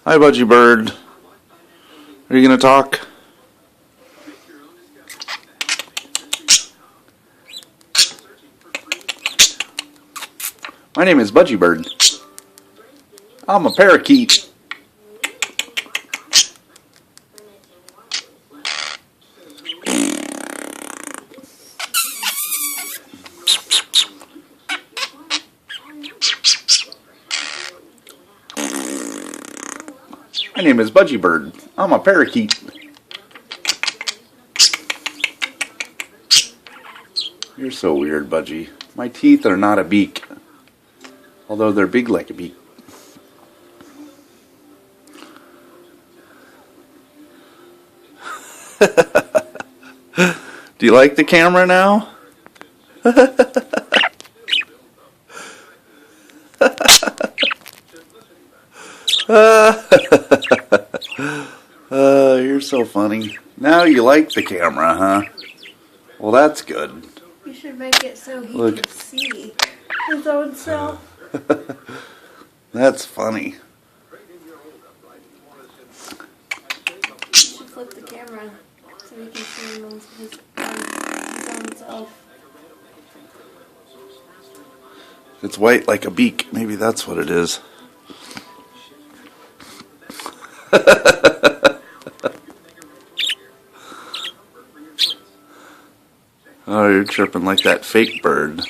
Hi, Budgie Bird. Are you going to talk? My name is Budgie Bird. I'm a parakeet. My name is Budgie Bird. I'm a parakeet. You're so weird, Budgie. My teeth are not a beak, although they're big like a beak. Do you like the camera now? You're so funny. Now you like the camera, huh? Well, that's good. You should make it so he can see his own self. That's funny. You should flip the camera so he can see his own self. It's white like a beak. Maybe that's what it is. Oh, you're chirping like that fake bird.